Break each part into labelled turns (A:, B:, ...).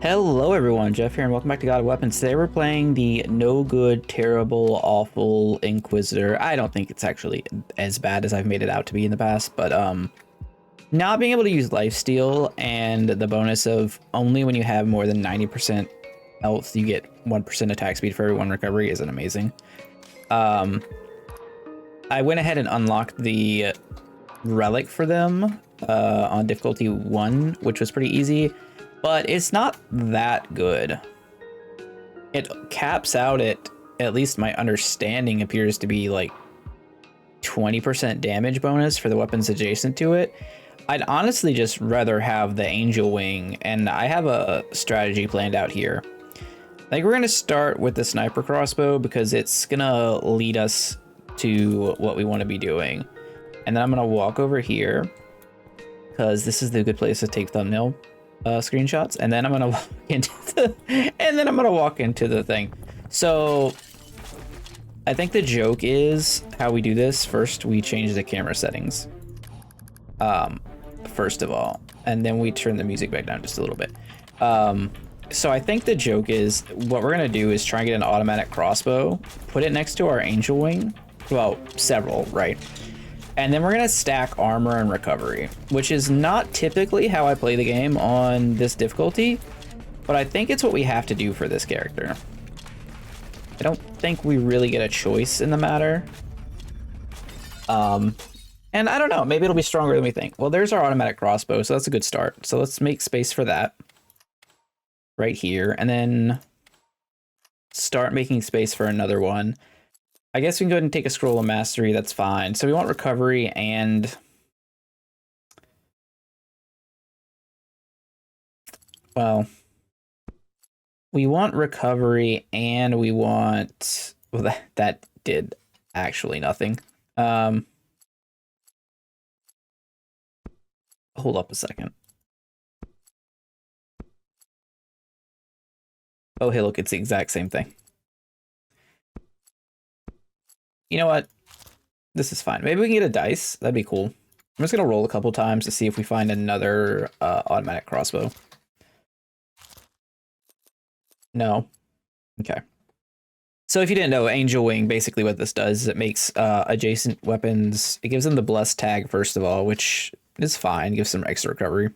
A: Hello everyone, Jeff here, and welcome back to God of Weapons. Today we're playing the no good, terrible, awful Inquisitor. I don't think it's actually as bad as I've made it out to be in the past, but not being able to use lifesteal and the bonus of only when you have more than 90% health, you get 1% attack speed for every 1 recovery isn't amazing. I went ahead and unlocked the relic for them on difficulty 1, which was pretty easy. But it's not that good. It caps out at least my understanding appears to be like 20% damage bonus for the weapons adjacent to it. I'd honestly just rather have the Angel Wing, and I have a strategy planned out here. I think we're gonna start with the sniper crossbow because it's gonna lead us to what we want to be doing. And then I'm gonna walk over here because this is the good place to take thumbnail screenshots, and then I'm gonna walk into the thing. So I think the joke is how we do this. First, we change the camera settings. First of all, and then we turn the music back down just a little bit. So I think the joke is what we're gonna do is try and get an automatic crossbow, put it next to our Angel Wing. Well, several, right? And then we're gonna stack armor and recovery, which is not typically how I play the game on this difficulty, but I think it's what we have to do for this character. I don't think we really get a choice in the matter. And I don't know, maybe it'll be stronger than we think. Well, there's our automatic crossbow, so that's a good start. So let's make space for that right here, and then start making space for another one. I guess we can go ahead and take a scroll of mastery. That's fine. So we want recovery and well, we want recovery and we want well, that did actually nothing. Hold up a second. Oh, hey, look, it's the exact same thing. You know what? This is fine. Maybe we can get a dice. That'd be cool. I'm just gonna roll a couple times to see if we find another automatic crossbow. No. Okay. So if you didn't know, Angel Wing, basically what this does is it makes adjacent weapons, it gives them the blessed tag first of all, which is fine, gives some extra recovery.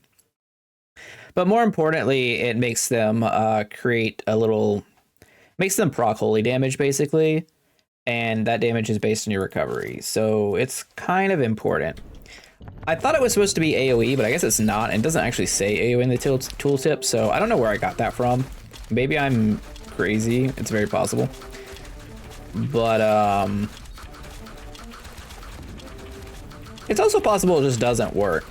A: But more importantly, it makes them makes them proc holy damage basically. And that damage is based on your recovery, so it's kind of important. I thought it was supposed to be AoE, but I guess it's not, and it doesn't actually say AoE in the tooltip, so I don't know where I got that from. Maybe I'm crazy, it's very possible. But, it's also possible it just doesn't work.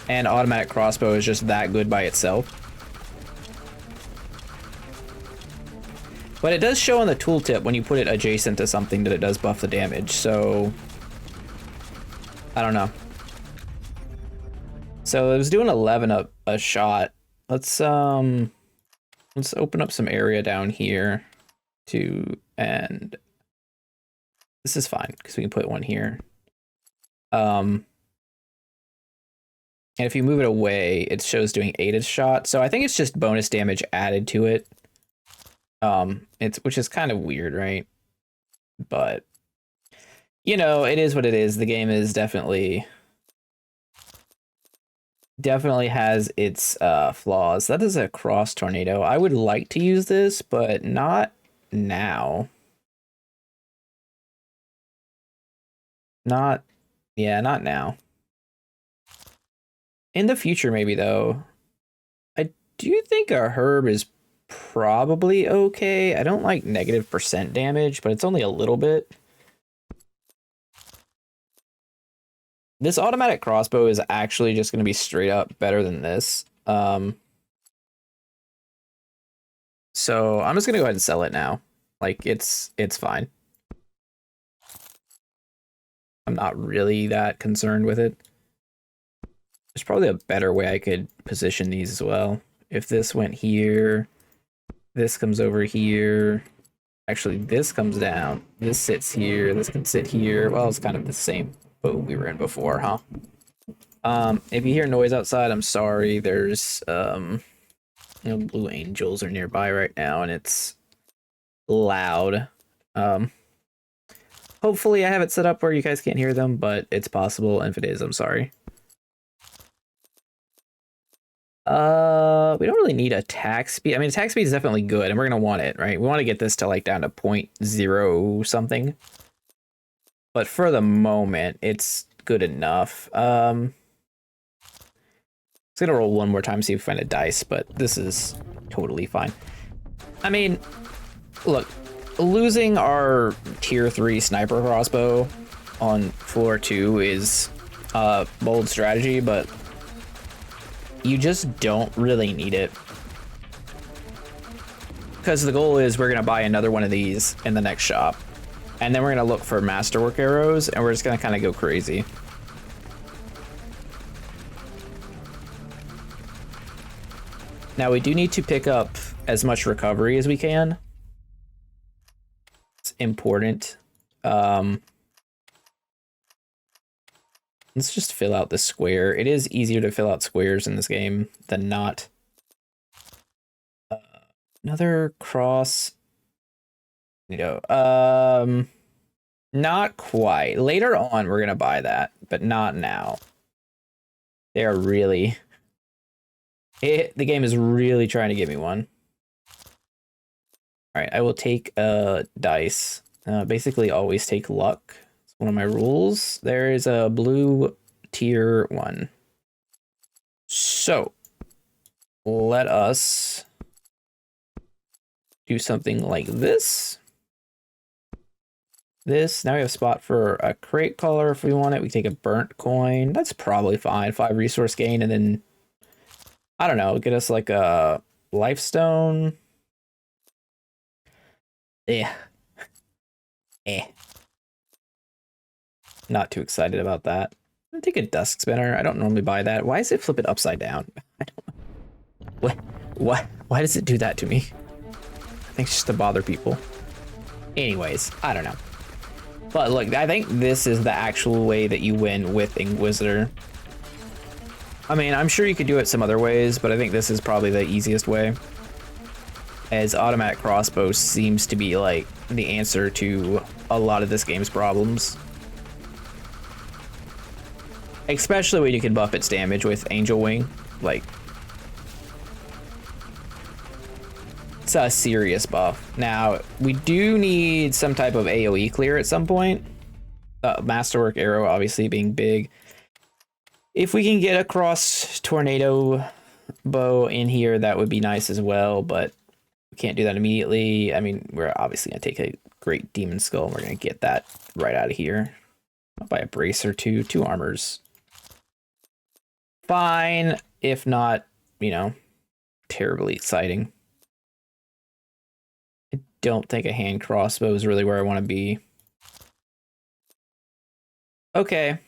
A: And automatic crossbow is just that good by itself. But it does show on the tooltip when you put it adjacent to something that it does buff the damage, so I don't know. So it was doing 11 a shot. Let's open up some area down here too, and this is fine because we can put one here. And if you move it away, it shows doing 8 a shot. So I think it's just bonus damage added to it. Which is kind of weird, right? But you know, it is what it is. The game is definitely has its flaws. That is a cross tornado. I would like to use this, but not now. Not now. In the future, maybe though. I do think a herb is probably okay. I don't like negative % damage, but it's only a little bit. This automatic crossbow is actually just going to be straight up better than this. So I'm just going to go ahead and sell it now. Like it's fine. I'm not really that concerned with it. There's probably a better way I could position these as well. If this went here, this comes over here. Actually, this comes down. This sits here. This can sit here. Well, it's kind of the same boat we were in before, huh? If you hear noise outside, I'm sorry. There's You know, blue angels are nearby right now, and it's loud. Hopefully I have it set up where you guys can't hear them, but it's possible, and if it is, I'm sorry. We don't really need attack speed. I mean, attack speed is definitely good, and we're gonna want it, right? We want to get this to like down to 0.0 something. But for the moment, it's good enough. Let's gonna roll one more time, see if we find a dice, but this is totally fine. I mean, look, losing our tier 3 sniper crossbow on floor 2 is a bold strategy, but you just don't really need it. Because the goal is we're gonna buy another one of these in the next shop. And then we're gonna look for masterwork arrows, and we're just gonna kind of go crazy. Now we do need to pick up as much recovery as we can. It's important. Let's just fill out the square. It is easier to fill out squares in this game than not. Another cross. You know, not quite. Later on, we're gonna buy that, but not now. They are really... the game is really trying to give me one. All right, I will take a dice. Basically, always take luck. It's one of my rules. There is a blue tier 1. So, let us do something like this. Now we have a spot for a crate color if we want it. We take a burnt coin. That's probably fine. 5 resource gain, and then I don't know, get us like a life stone. Yeah. Not too excited about that. I'm gonna take a dusk spinner. I don't normally buy that. Why is it flip it upside down? I don't know. What? Why does it do that to me? I think it's just to bother people. Anyways, I don't know. But look, I think this is the actual way that you win with Inquisitor. I mean, I'm sure you could do it some other ways, but I think this is probably the easiest way. As automatic crossbow seems to be like the answer to a lot of this game's problems. Especially when you can buff its damage with Angel Wing. Like, it's a serious buff. Now, we do need some type of AoE clear at some point. Masterwork arrow obviously being big. If we can get a cross tornado bow in here, that would be nice as well, but we can't do that immediately. I mean, we're obviously going to take a great demon skull, and we're going to get that right out of here. I'll buy a brace or two armors. Fine, if not, you know, terribly exciting. I don't think a hand crossbow is really where I want to be. Okay.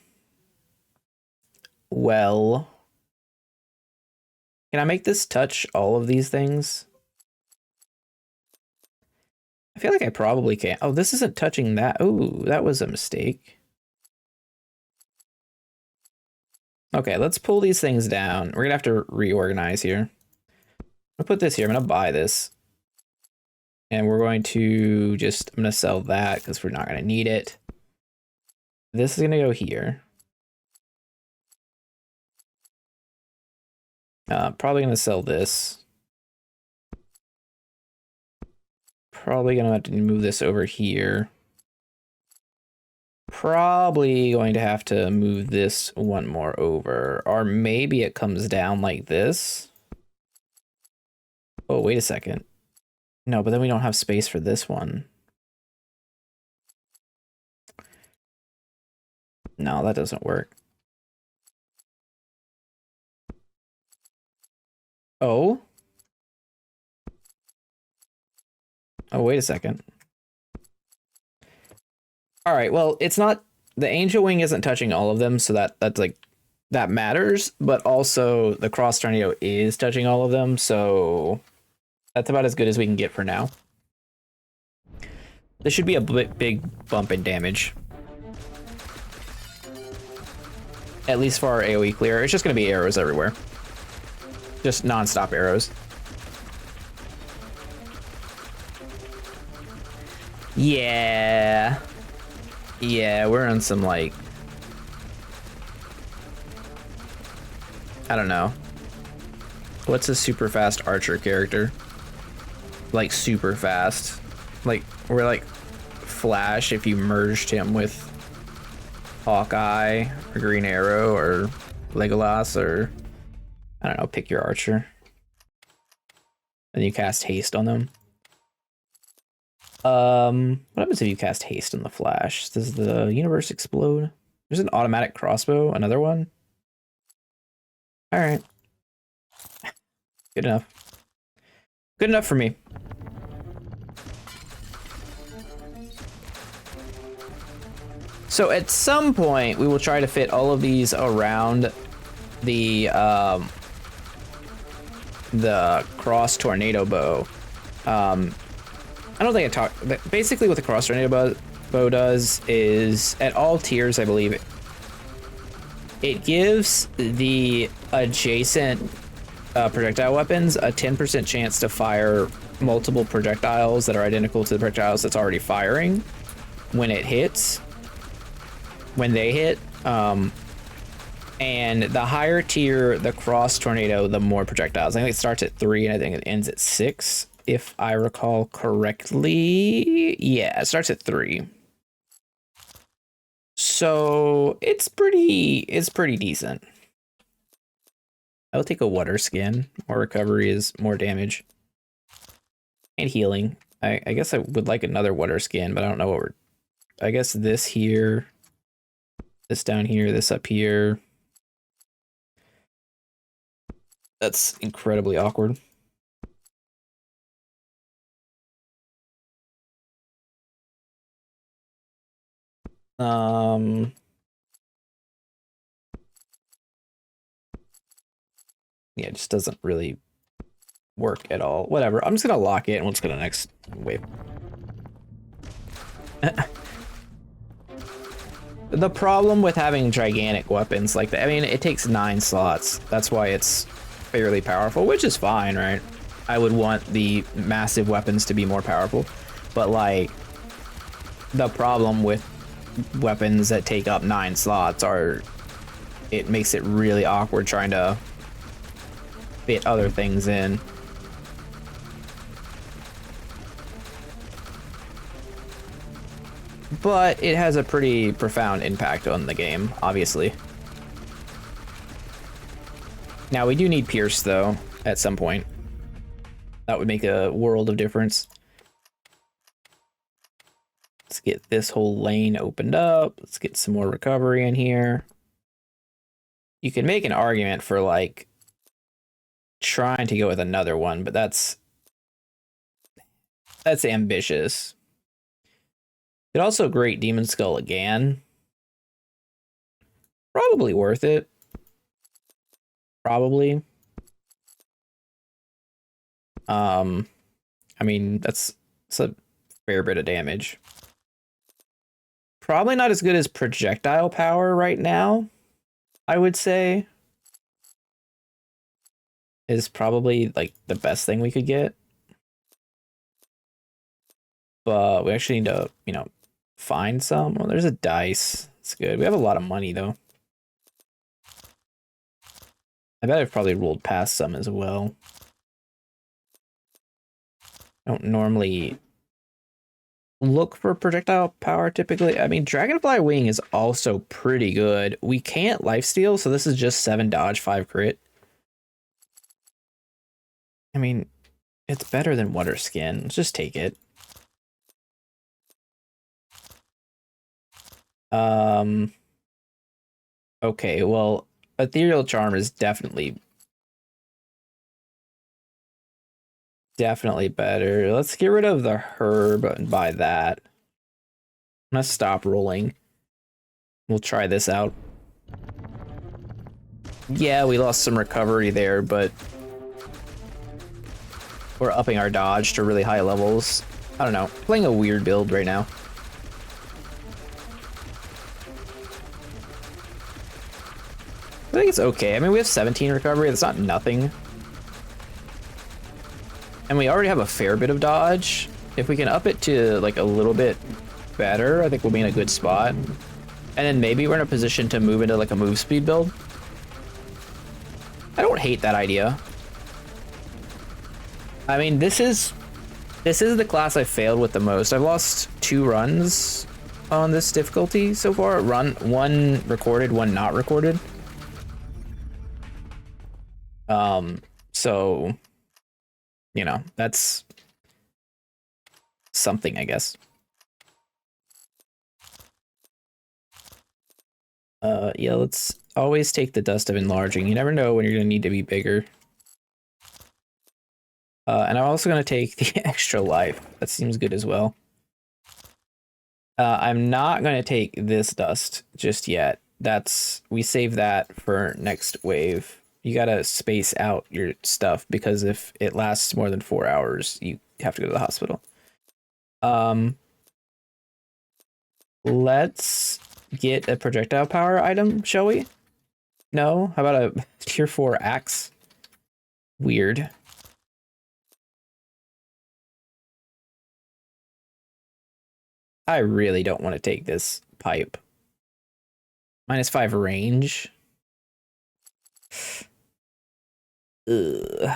A: Well, can I make this touch all of these things? I feel like I probably can. Oh, this isn't touching that. Oh, that was a mistake. Okay, let's pull these things down. We're gonna have to reorganize here. I'll put this here. I'm gonna buy this. And we're going to just, I'm gonna sell that because we're not gonna need it. This is gonna go here. Probably gonna sell this. Probably gonna have to move this over here. Probably going to have to move this one more over, or maybe it comes down like this. Oh, wait a second. No, but then we don't have space for this one. No, that doesn't work. Oh. Oh, wait a second. All right, well, it's not, the Angel Wing isn't touching all of them, so that's like, that matters, but also the Cross Tornado is touching all of them, so that's about as good as we can get for now. This should be a big bump in damage. At least for our AoE clear. It's just going to be arrows everywhere. Just non-stop arrows. Yeah. Yeah, we're on some, like... I don't know. What's a super fast archer character? Like, super fast. Like, we're like Flash if you merged him with Hawkeye or Green Arrow or Legolas or... I don't know, pick your archer. And you cast haste on them. What happens if you cast haste on the Flash? Does the universe explode? There's an automatic crossbow, another one. All right. Good enough. Good enough for me. So at some point, we will try to fit all of these around the cross tornado bow. I don't think I talked. Basically, what the cross tornado bow does is at all tiers, I believe, it gives the adjacent projectile weapons a 10% chance to fire multiple projectiles that are identical to the projectiles that's already firing when it hits. When they hit. And the higher tier the cross tornado, the more projectiles. I think it starts at 3 and I think it ends at 6, if I recall correctly. Yeah, it starts at 3. So it's pretty decent. I'll take a water skin. More recovery is more damage. And healing. I guess I would like another water skin, but I don't know what we're... I guess this here, this down here, this up here. That's incredibly awkward. Yeah, it just doesn't really work at all. Whatever. I'm just gonna lock it and let's go to the next wave. The problem with having gigantic weapons like that, I mean, it takes 9 slots. That's why it's fairly powerful, which is fine, right? I would want the massive weapons to be more powerful, but like the problem with weapons that take up 9 slots are, it makes it really awkward trying to fit other things in. But it has a pretty profound impact on the game, obviously. Now, we do need Pierce, though, at some point. That would make a world of difference. Let's get this whole lane opened up. Let's get some more recovery in here. You can make an argument for, like, trying to go with another one, but that's ambitious. Could also Great Demon Skull again. Probably worth it. Probably. I mean, that's a fair bit of damage. Probably not as good as projectile power right now, I would say. Is probably like the best thing we could get. But we actually need to, you know, find some. Well, there's a dice. It's good. We have a lot of money though. I bet I've probably rolled past some as well. I don't normally look for projectile power typically. I mean, Dragonfly Wing is also pretty good. We can't lifesteal, so this is just 7 dodge, 5 crit. I mean, it's better than Water Skin. Let's just take it. Okay, well, Ethereal Charm is definitely better. Let's get rid of the herb and buy that. I'm gonna stop rolling. We'll try this out. Yeah, we lost some recovery there, but we're upping our dodge to really high levels. I don't know, playing a weird build right now. I think it's okay. I mean, we have 17 recovery. That's not nothing. And we already have a fair bit of dodge. If we can up it to like a little bit better, I think we'll be in a good spot. And then maybe we're in a position to move into like a move speed build. I don't hate that idea. I mean, this is the class I failed with the most. I've lost 2 runs on this difficulty so far. One recorded, one not recorded. So, you know, that's something, I guess. Yeah, let's always take the dust of enlarging. You never know when you're gonna need to be bigger. And I'm also gonna take the extra life. That seems good as well. I'm not gonna take this dust just yet. We save that for next wave. You gotta space out your stuff because if it lasts more than 4 hours, you have to go to the hospital. Let's get a projectile power item, shall we? No? How about a tier 4 axe? Weird. I really don't want to take this pipe. -5 range. Ugh.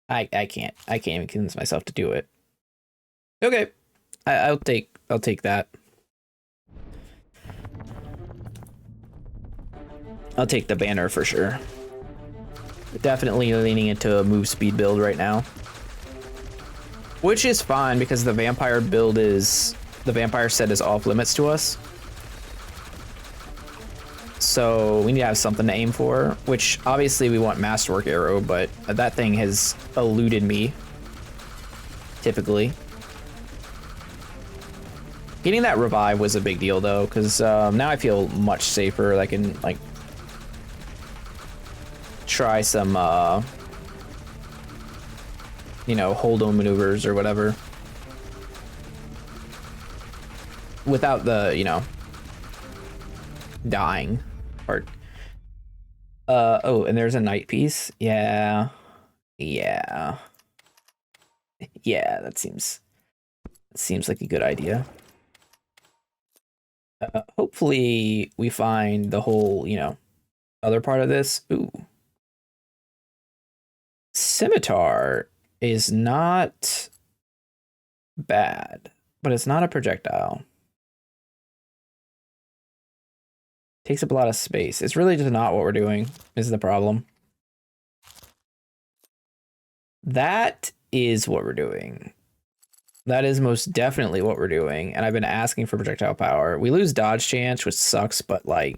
A: I can't even convince myself to do it. Okay. I'll take that. I'll take the banner for sure. Definitely leaning into a move speed build right now. Which is fine because the vampire build is... The vampire set is off limits to us. So we need to have something to aim for, which obviously we want Masterwork Arrow, but that thing has eluded me, typically. Getting that revive was a big deal though, because now I feel much safer. I can like try some, you know, hold-on maneuvers or whatever. Without the, you know, dying part. Oh, and there's a night piece. Yeah. Yeah. Yeah, that seems like a good idea. Hopefully we find the whole, you know, other part of this. Ooh. Scimitar is not bad, but it's not a projectile. Takes up a lot of space. It's really just not what we're doing, is the problem. That is what we're doing. That is most definitely what we're doing. And I've been asking for projectile power. We lose dodge chance, which sucks, but like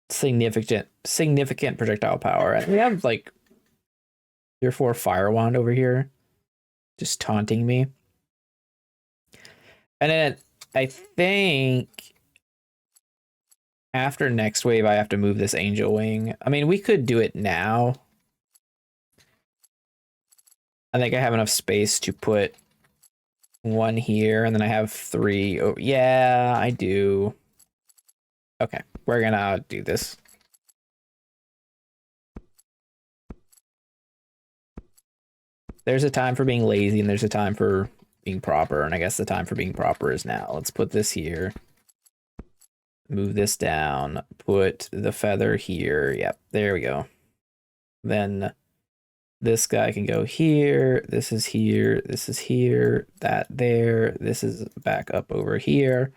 A: significant projectile power. And we have like 3 or 4 fire wand over here just taunting me. And then I think after next wave, I have to move this angel wing. I mean, we could do it now. I think I have enough space to put 1 here, and then I have 3. Oh, yeah, I do. Okay, we're gonna do this. There's a time for being lazy, and there's a time for being proper, and I guess the time for being proper is now. Let's put this here. Move this down, put the feather here. Yep, there we go. Then this guy can go here. This is here. This is here. That there. This is back up over here.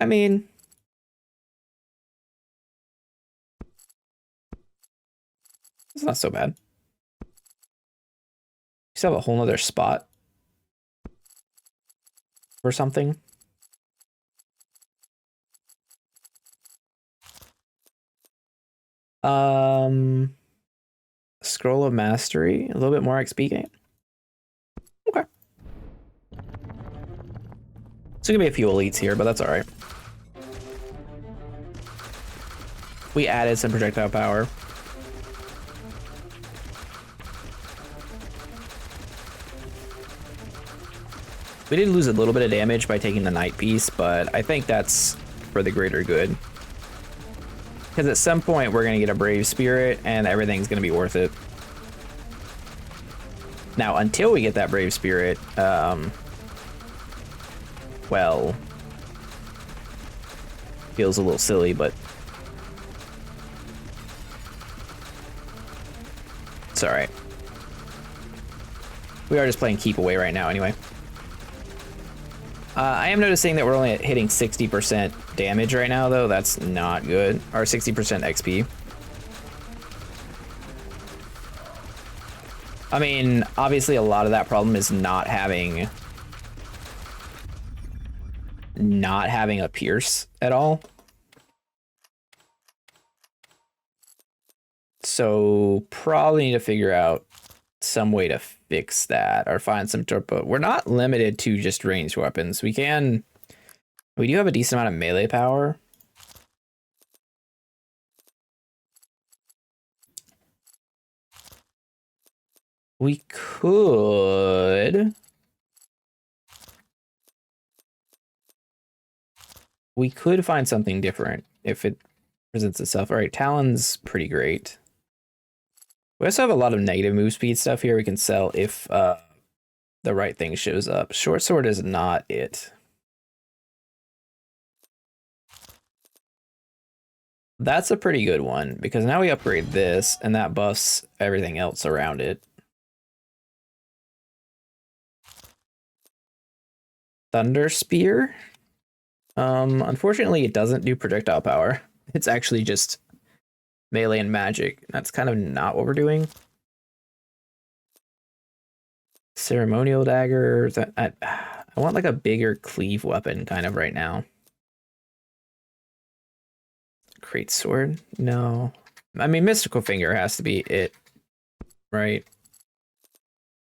A: I mean, it's not so bad. We still have a whole nother spot for something. Scroll of Mastery, a little bit more XP gain. Okay. So gonna be a few elites here, but that's all right. We added some projectile power. We did lose a little bit of damage by taking the night piece, but I think that's for the greater good. Because at some point we're gonna get a brave spirit and everything's gonna be worth it. Now, until we get that Brave Spirit, well, feels a little silly, but it's alright. We are just playing keep away right now anyway. I am noticing that we're only hitting 60% damage right now, though. That's not good. Or 60% XP. I mean, obviously a lot of that problem is not having a pierce at all. So probably need to figure out some way to fix that or find some but we're not limited to just ranged weapons. We do have a decent amount of melee power. We could find something different if it presents itself. All right, Talon's pretty great. We also have a lot of negative move speed stuff here we can sell if the right thing shows up. Short sword is not it. That's a pretty good one because now we upgrade this and that buffs everything else around it. Thunder Spear. Unfortunately, it doesn't do projectile power. It's actually just melee and magic. That's kind of not what we're doing. Ceremonial dagger. I want like a bigger cleave weapon kind of right now. Great sword? No. I mean, mystical finger has to be it, right?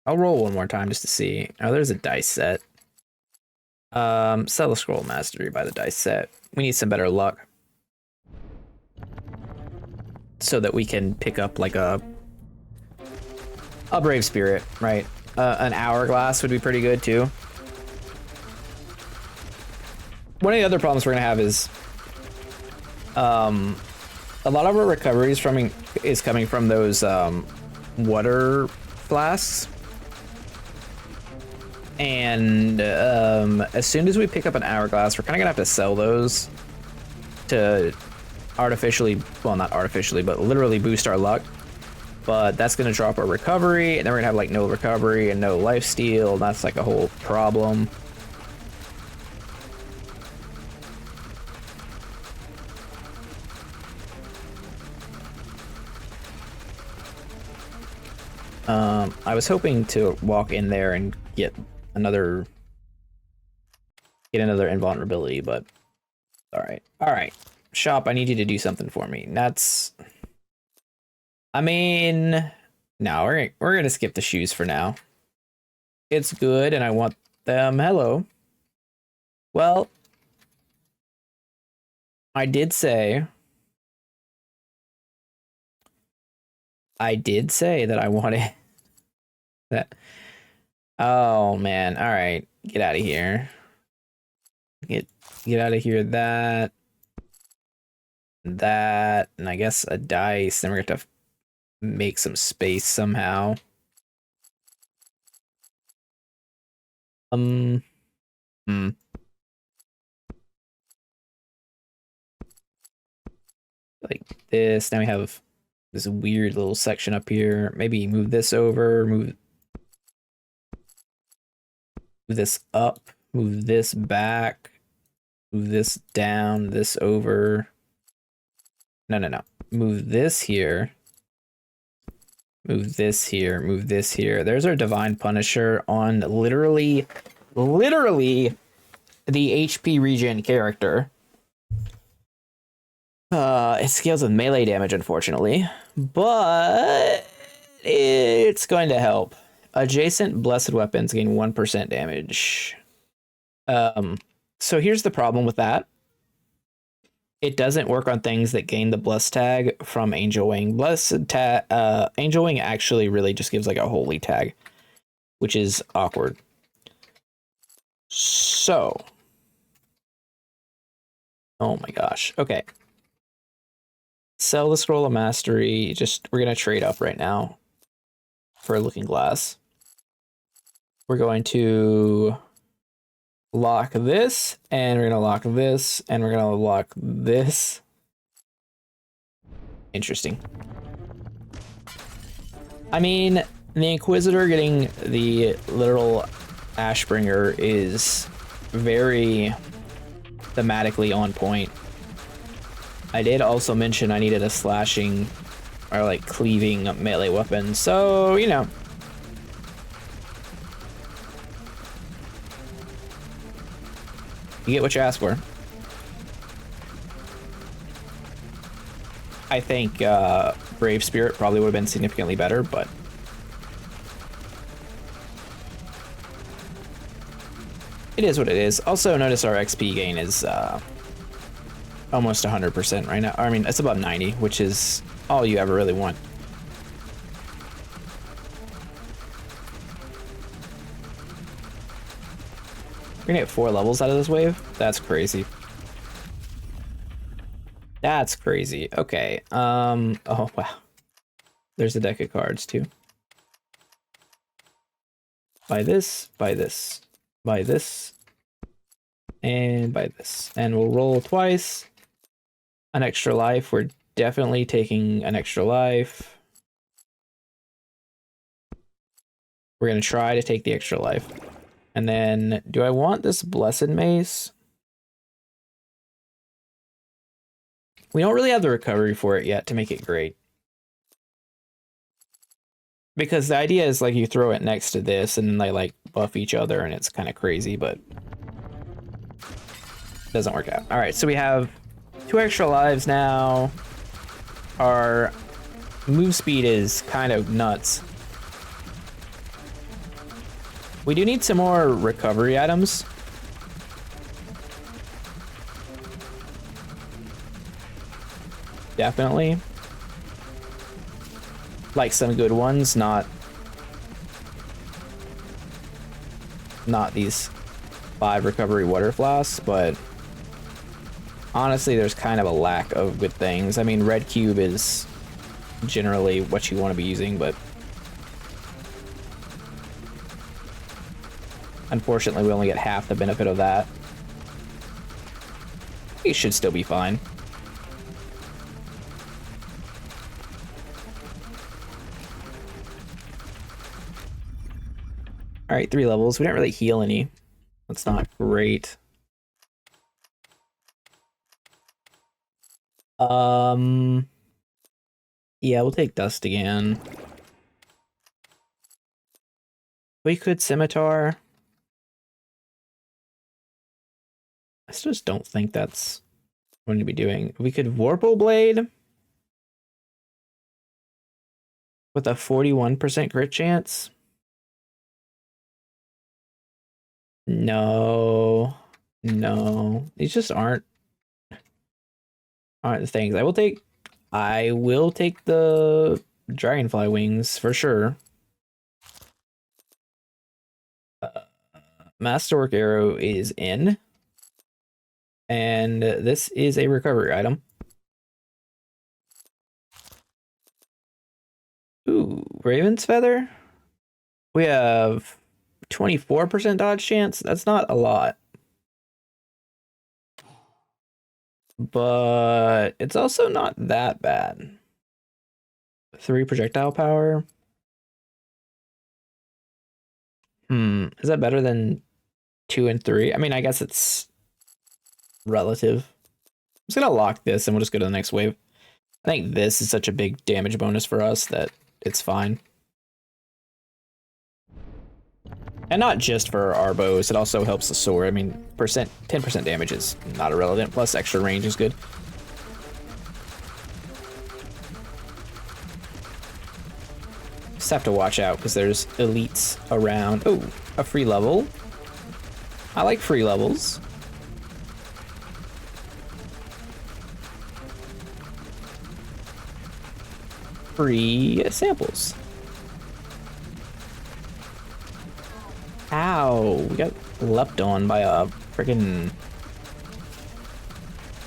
A: I'll roll one more time just to see. Oh, there's a dice set. Sell a scroll mastery by the dice set. We need some better luck so that we can pick up like a brave spirit, right? An hourglass would be pretty good too. One of the other problems we're gonna have is a lot of our recovery is coming from those water flasks. And as soon as we pick up an hourglass, we're kind of gonna have to sell those to artificially, well, not artificially, but literally boost our luck. But that's gonna drop our recovery, and then we're gonna have like no recovery and no lifesteal. And that's like a whole problem. I was hoping to walk in there and get another invulnerability, but all right, shop, I need you to do something for me. That's, I mean, no, we're gonna skip the shoes for now. It's good, and I want them. Hello. Well, I did say that I wanted that. Oh man, all right, get out of here. Get out of here. That, and I guess a dice. Then we're gonna have to make some space somehow. Like this. Now we have this weird little section up here. Maybe move this over, move this up, move this back, move this down, this over. No. Move this here. Move this here, move this here. There's our Divine Punisher on literally the HP regen character. It scales with melee damage, unfortunately, but it's going to help. Adjacent blessed weapons gain 1% damage. So here's the problem with that. It doesn't work on things that gain the blessed tag from Angel Wing. Angel Wing actually really just gives like a holy tag, which is awkward. So, oh my gosh. Okay. Sell the Scroll of Mastery. We're gonna trade up right now for a Looking Glass. We're going to lock this, and we're gonna lock this, and we're gonna lock this. Interesting. I mean, the Inquisitor getting the literal Ashbringer is very thematically on point. I did also mention I needed a slashing or like cleaving melee weapon, so you know. You get what you ask for. I think Brave Spirit probably would have been significantly better, but it is what it is. Also, notice our XP gain is almost 100% right now. I mean, it's above 90, which is all you ever really want. We're gonna get 4 levels out of this wave? That's crazy. That's crazy. Okay. Oh, wow. There's a deck of cards, too. Buy this, buy this, buy this, and buy this. And we'll roll twice. An extra life. We're definitely taking an extra life. We're going to try to take the extra life. And then, do I want this Blessed Mace? We don't really have the recovery for it yet to make it great. Because the idea is like you throw it next to this and then they like buff each other and it's kind of crazy, but it doesn't work out. All right, so we have 2 extra lives now. Our move speed is kind of nuts. We do need some more recovery items. Definitely. Like some good ones, not these 5 recovery water flasks, but honestly there's kind of a lack of good things. I mean, red cube is generally what you want to be using, but unfortunately we only get half the benefit of that. We should still be fine. All right, 3 levels. We didn't really heal any. That's not great. Yeah, we'll take Dust again. We could Scimitar. I just don't think that's what to be doing. We could Vorpal Blade with a 41% crit chance. No, these just aren't the things. I will take the Dragonfly Wings for sure. Masterwork Arrow is in, and this is a recovery item. Ooh, Raven's Feather. We have 24% dodge chance. That's not a lot, but it's also not that bad. 3 projectile power. Is that better than 2 and 3? I mean, I guess it's relative. I'm just gonna lock this and we'll just go to the next wave. I think this is such a big damage bonus for us that it's fine. And not just for our bows, it also helps the sword. I mean, 10% damage is not irrelevant, plus extra range is good. Just have to watch out because there's elites around. Oh, a free level. I like free levels. Free samples. Ow, we got leapt on by a freaking...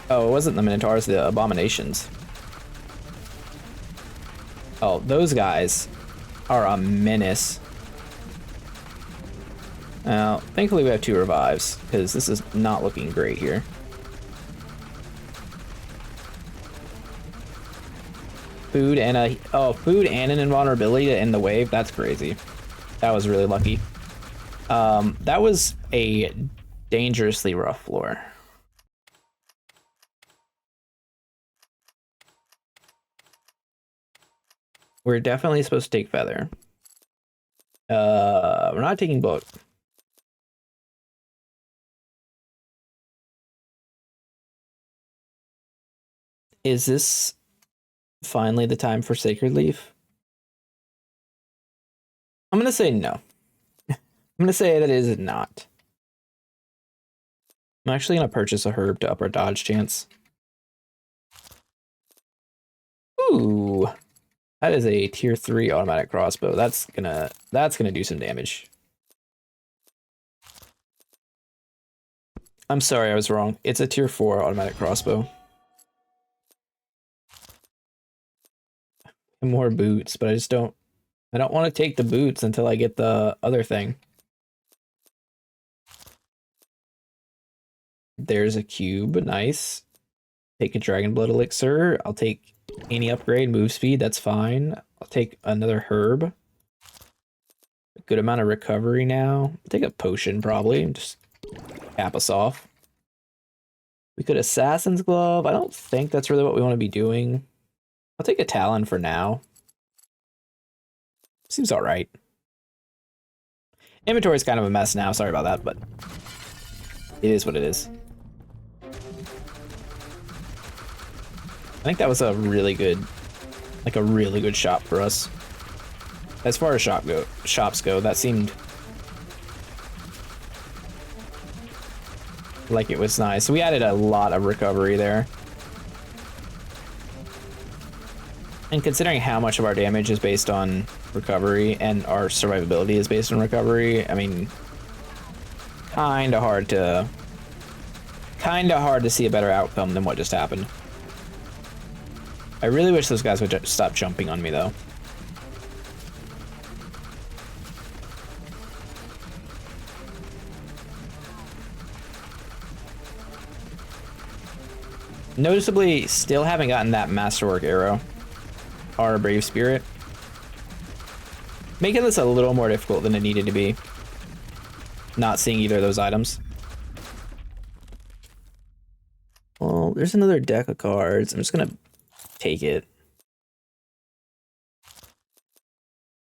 A: Oh, it wasn't the Minotaurs, the Abominations. Oh, those guys are a menace. Thankfully we have 2 revives, because this is not looking great here. Food and food and an invulnerability to end the wave. That's crazy. That was really lucky. That was a dangerously rough floor. We're definitely supposed to take feather. We're not taking book. Is this finally the time for Sacred Leaf? I'm gonna say no. I'm gonna say that it is not. I'm actually gonna purchase a herb to up our dodge chance. Ooh, that is a tier 3 automatic crossbow. That's gonna do some damage. I'm sorry, I was wrong. It's a tier 4 automatic crossbow. And more boots, but I don't want to take the boots until I get the other thing. There's a cube, nice. Take a dragon blood elixir. I'll take any upgrade, move speed, that's fine. I'll take another herb. A good amount of recovery now. I'll take a potion probably, and just cap us off. We could Assassin's Glove. I don't think that's really what we want to be doing. I'll take a Talon for now. Seems alright. Inventory's kind of a mess now, sorry about that, but it is what it is. I think that was a really good shop for us. As far as shops go, that seemed like it was nice. So we added a lot of recovery there. And considering how much of our damage is based on recovery and our survivability is based on recovery, I mean, kinda hard to see a better outcome than what just happened. I really wish those guys would stop jumping on me though. Noticeably, still haven't gotten that Masterwork arrow. Or a Brave Spirit. Making this a little more difficult than it needed to be. Not seeing either of those items. Well, there's another deck of cards. I'm just gonna take it.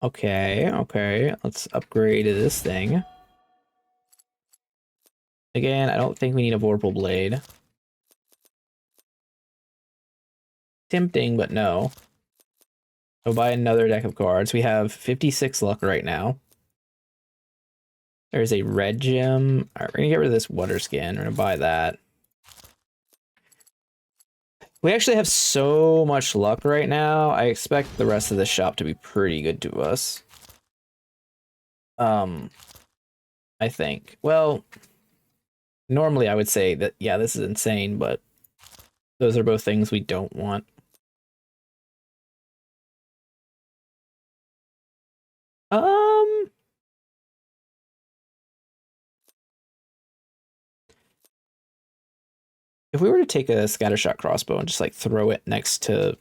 A: Okay. Let's upgrade this thing. Again, I don't think we need a Vorpal Blade. Tempting, but no. We'll buy another deck of cards. We have 56 luck right now. There's a red gem. All right, we're gonna get rid of this water skin. We're gonna buy that. We actually have so much luck right now. I expect the rest of the shop to be pretty good to us. I think. Well, normally I would say that, yeah, this is insane, but those are both things we don't want. If we were to take a scattershot crossbow and just like throw it next to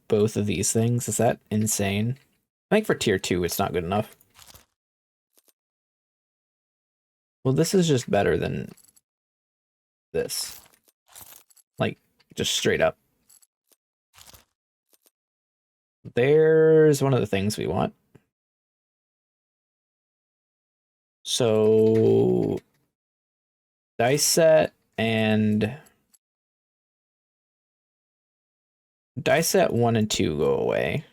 A: both of these things, is that insane? I think for tier 2 it's not good enough. Well, this is just better than this. Like, just straight up. There's one of the things we want. So, dice set and dice set 1 and 2 go away.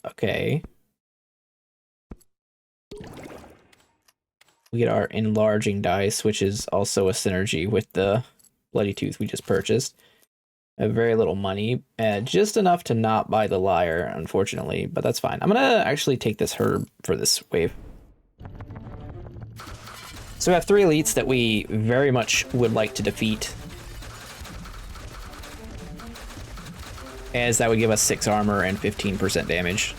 A: Okay. We get our enlarging dice, which is also a synergy with the Bloody Tooth we just purchased. I have very little money, just enough to not buy the Lyre, unfortunately, but that's fine. I'm gonna actually take this herb for this wave. So we have 3 elites that we very much would like to defeat, as that would give us 6 armor and 15% damage.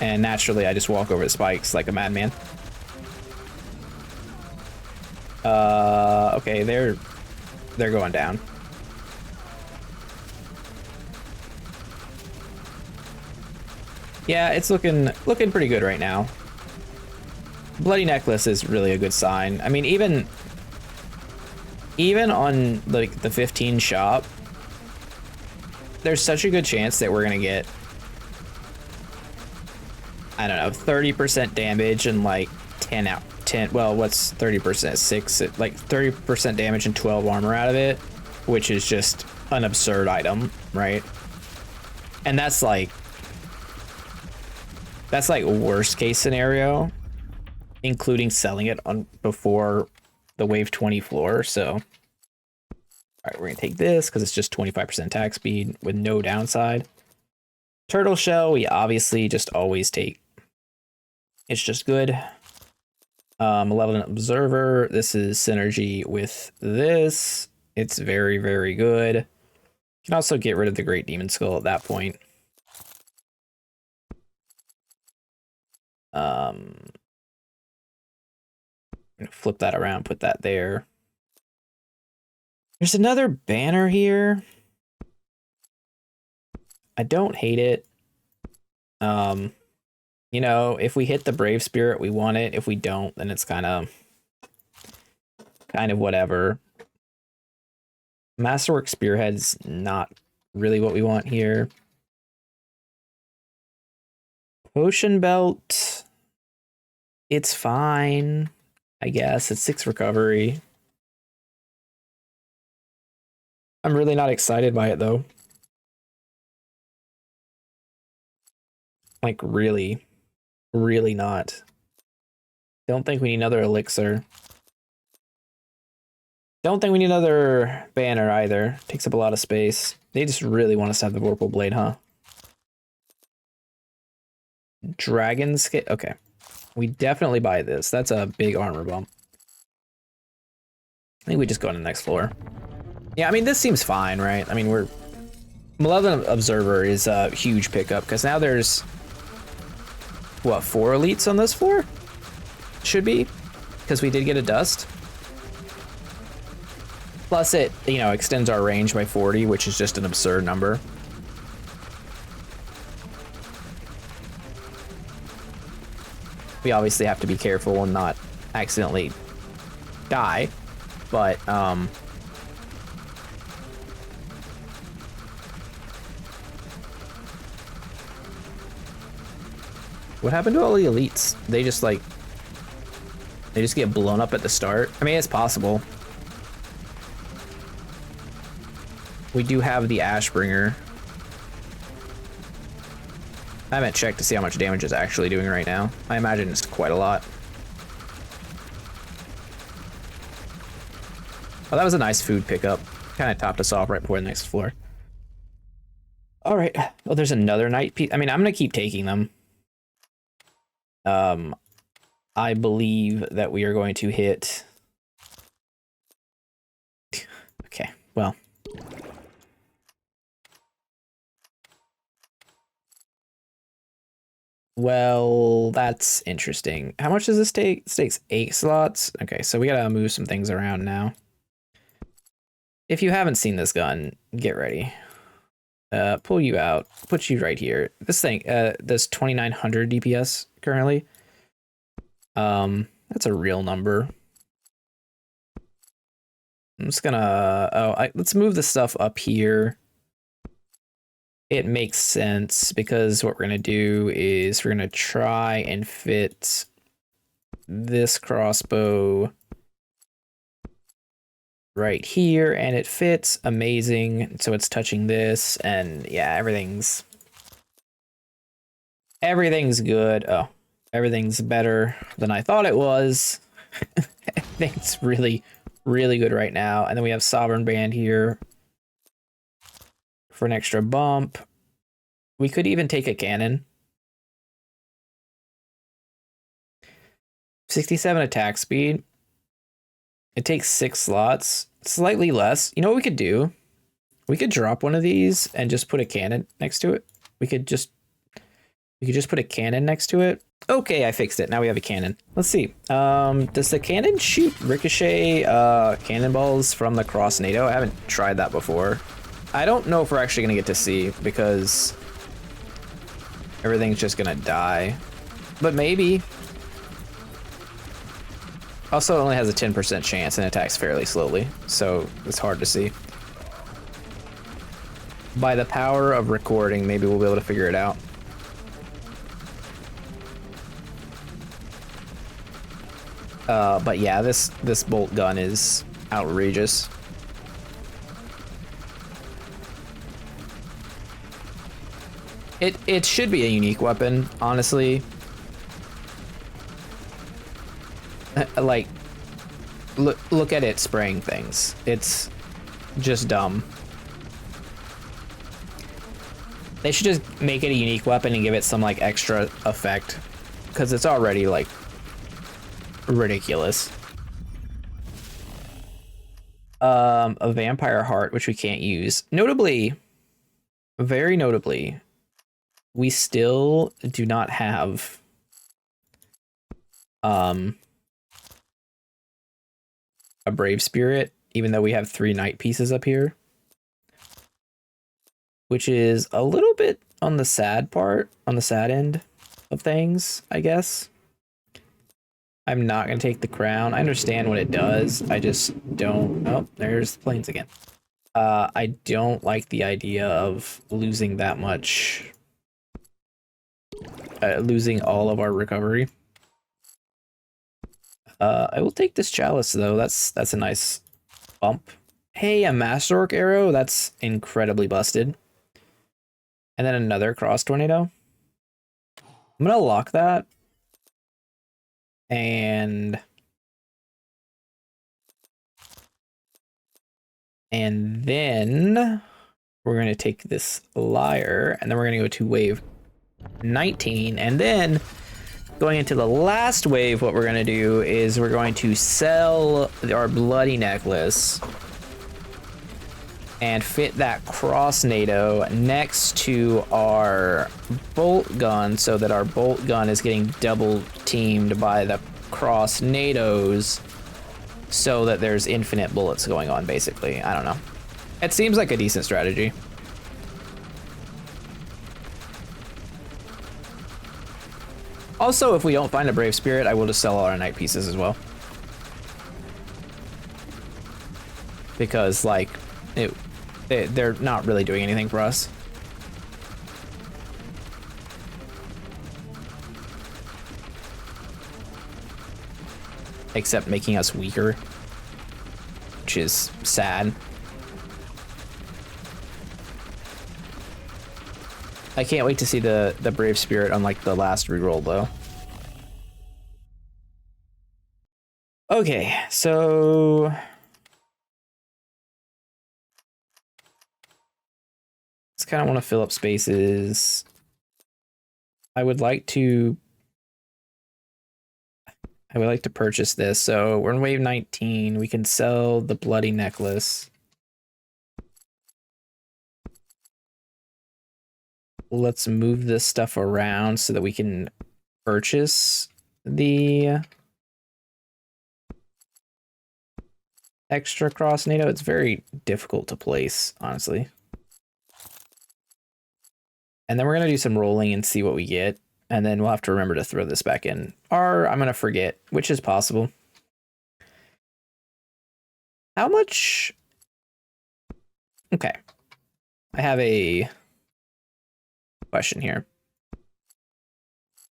A: And naturally, I just walk over the spikes like a madman. Okay, they're going down. Yeah, it's looking pretty good right now. Bloody Necklace is really a good sign. I mean, even on like the 15 shop, there's such a good chance that we're gonna get, I don't know, 30% damage and like 10 out 10. Well, what's 30%? 6, like 30% damage and 12 armor out of it, which is just an absurd item, right? And that's like worst case scenario, including selling it on before the wave 20 floor. So, all right, we're gonna take this because it's just 25% attack speed with no downside. Turtle shell, we obviously just always take. It's just good. 11 observer. This is synergy with this. It's very, very good. You can also get rid of the Great Demon Skull at that point. Flip that around, put that there. There's another banner here. I don't hate it. You know, if we hit the Brave Spirit, we want it. If we don't, then it's kind of whatever. Masterwork Spearhead's not really what we want here. Potion Belt, it's fine, I guess. It's 6 recovery. I'm really not excited by it, though. Like, really not. Don't think we need another elixir. Don't think we need another banner either. Takes up a lot of space. They just really want us to have the Vorpal Blade, huh? Dragon Skin. Okay. We definitely buy this. That's a big armor bump. I think we just go on the next floor. Yeah, I mean, this seems fine, right? I mean, Malevolent Observer is a huge pickup because now there's, what, 4 elites on this floor? Should be, because we did get a dust. Plus it, you know, extends our range by 40, which is just an absurd number. We obviously have to be careful and not accidentally die, but what happened to all the elites? They just get blown up at the start. I mean, it's possible. We do have the Ashbringer. I haven't checked to see how much damage it's actually doing right now. I imagine it's quite a lot. Oh, that was a nice food pickup. Kind of topped us off right before the next floor. All right. Oh, there's another night piece. I mean, I'm going to keep taking them. I believe that we are going to hit. Okay, well. Well, that's interesting. How much does this take? This takes 8 slots. Okay, so we gotta move some things around now. If you haven't seen this gun, get ready. Pull you out, put you right here. This thing, does 2900 DPS currently. That's a real number. I'm just gonna, let's move the stuff up here. It makes sense because what we're going to do is we're going to try and fit this crossbow right here, and it fits amazing. So it's touching this, and yeah, everything's good. Oh, everything's better than I thought it was. Everything's really, really good right now. And then we have Sovereign Band here for an extra bump. We could even take a cannon. 67 attack speed. It takes 6 slots, slightly less. You know what we could do? We could drop one of these and just put a cannon next to it. We could just We could just put a cannon next to it. Okay, I fixed it. Now we have a cannon. Let's see. Does the cannon shoot ricochet cannonballs from the cross NATO? I haven't tried that before. I don't know if we're actually gonna get to see because everything's just gonna die. But maybe. Also, it only has a 10% chance and attacks fairly slowly, so it's hard to see. By the power of recording, maybe we'll be able to figure it out. But yeah, this bolt gun is outrageous. It should be a unique weapon, honestly. Like, look at it spraying things. It's just dumb. They should just make it a unique weapon and give it some like extra effect, because it's already like ridiculous. A vampire heart, which we can't use. Notably, very notably, we still do not have a brave spirit, even though we have 3 knight pieces up here, which is a little bit on the sad end of things, I guess. I'm not going to take the crown. I understand what it does. I just don't... Oh, there's the planes again. I don't like the idea of losing that much... losing all of our recovery. I will take this chalice, though. That's a nice bump. Hey, a Master Orc arrow? That's incredibly busted. And then another cross tornado. I'm going to lock that. And then we're going to take this lyre, and then we're going to go to wave 19, and then going into the last wave, what we're going to do is we're going to sell our bloody necklace and fit that cross NATO next to our bolt gun, so that our bolt gun is getting double teamed by the cross NATOs, so that there's infinite bullets going on, basically. I don't know. It seems like a decent strategy. Also, if we don't find a brave spirit, I will just sell all our knight pieces as well. Because, like, they're not really doing anything for us. Except making us weaker, which is sad. I can't wait to see the brave spirit on like the last reroll though. Okay, so just kind of want to fill up spaces. I would like to purchase this. So we're in wave 19. We can sell the bloody necklace. Let's move this stuff around so that we can purchase the extra cross NATO. It's very difficult to place, honestly. And then we're going to do some rolling and see what we get. And then we'll have to remember to throw this back in. Or I'm going to forget, which is possible. How much? Okay. I have a question here.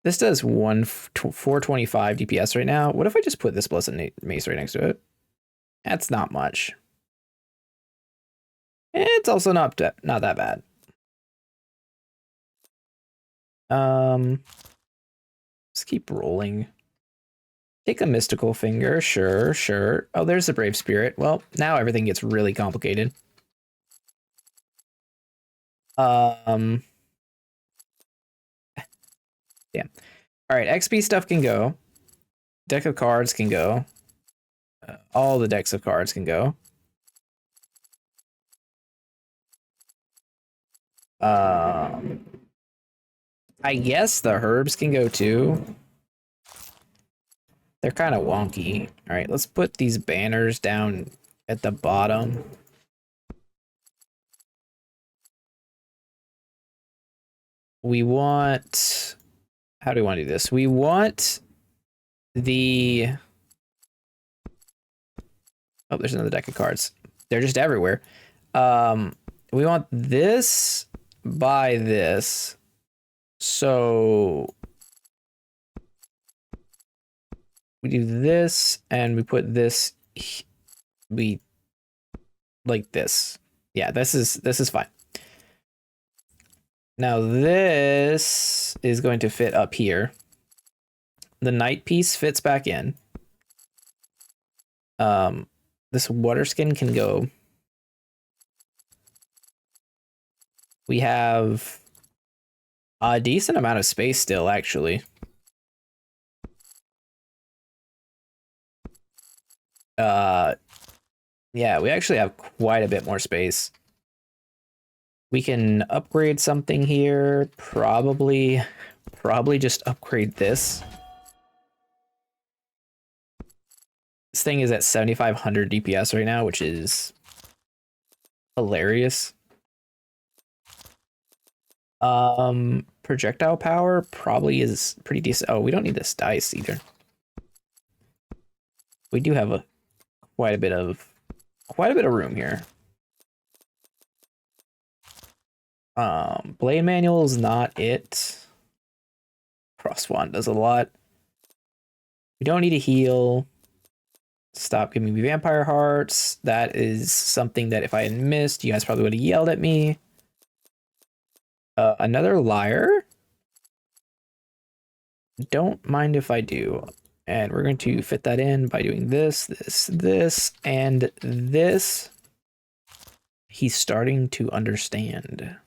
A: This does 425 DPS right now. What if I just put this Blessed Mace right next to it? That's not much. It's also not that bad. Let's keep rolling. Take a mystical finger, sure. Oh, there's the brave spirit. Well, now everything gets really complicated. Damn. All right, XP stuff can go. Deck of cards can go. All the decks of cards can go. I guess the herbs can go too. They're kind of wonky. All right, let's put these banners down at the bottom. We want... How do we want to do this? We want the... Oh, there's another deck of cards. They're just everywhere. We want this by this. So we do this and we put this like this. Yeah, this is fine. Now this is going to fit up here. The knight piece fits back in. This water skin can go. We have a decent amount of space still, actually. Yeah, we actually have quite a bit more space. We can upgrade something here. Probably just upgrade this. This thing is at 7,500 DPS right now, which is hilarious. Projectile power probably is pretty decent. Oh, we don't need this dice either. We do have quite a bit of room here. Blade manual is not it. Cross wand does a lot. We don't need a heal. Stop giving me vampire hearts. That is something that if I had missed, you guys probably would have yelled at me. Another liar. Don't mind if I do. And we're going to fit that in by doing this, this, and this. He's starting to understand.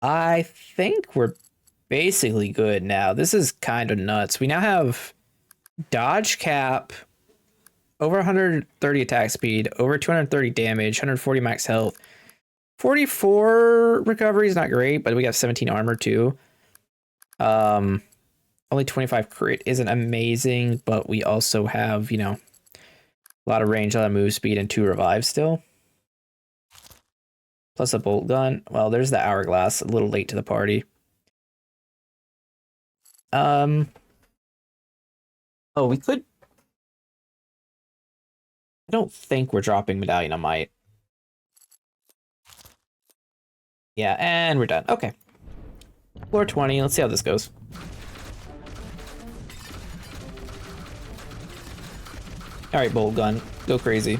A: I think we're basically good now. This is kind of nuts. We now have dodge cap, over 130 attack speed, over 230 damage, 140 max health. 44 recovery is not great, but we got 17 armor too. Only 25 crit isn't amazing, but we also have, you know, a lot of range, a lot of move speed, and 2 revives still. Plus a bolt gun. Well, there's the hourglass, a little late to the party. Oh, we could... I don't think we're dropping Medallion of Might. Yeah, and we're done. Okay. Floor 20. Let's see how this goes. Alright, bolt gun. Go crazy.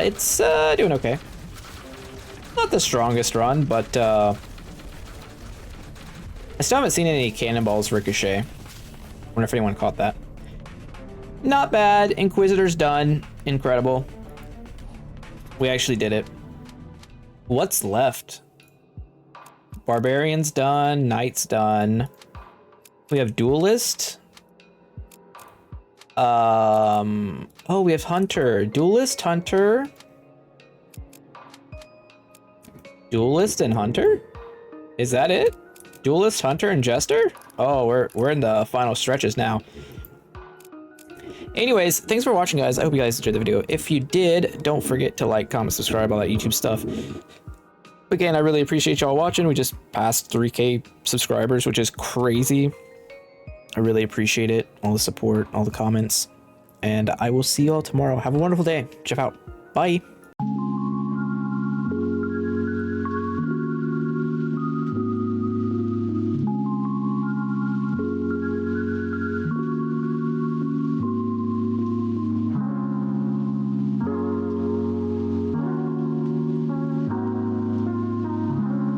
A: It's doing okay. Not the strongest run, but I still haven't seen any cannonballs ricochet. Wonder if anyone caught that. Not bad. Inquisitor's done. Incredible. We actually did it. What's left? Barbarian's done. Knight's done. We have Duelist. Oh, we have Hunter. Duelist, Hunter. Duelist and Hunter? Is that it? Duelist, Hunter, and Jester? Oh, we're in the final stretches now. Anyways, thanks for watching, guys. I hope you guys enjoyed the video. If you did, don't forget to like, comment, subscribe, all that YouTube stuff. Again, I really appreciate y'all watching. We just passed 3K subscribers, which is crazy. I really appreciate it. All the support, all the comments. And I will see y'all tomorrow. Have a wonderful day. Check out. Bye.